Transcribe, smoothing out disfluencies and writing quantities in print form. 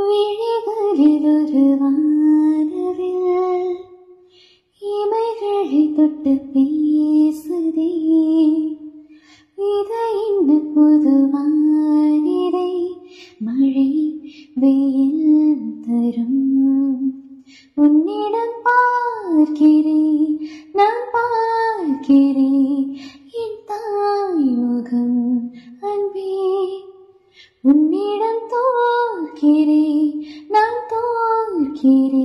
விழிகளில் ஒரு வானவில் இமைகளை தொட்டு பேசுதே. இது என்ன புது வானிலை, மழை வெயில் தரும். உன்னிடம் பார்க்கிறேன், நான் பார்க்கிறேன் என் தாய் முகம் அன்பே. உன்னிடம் தோற்கிறேன், நான் தோற்கிறேன்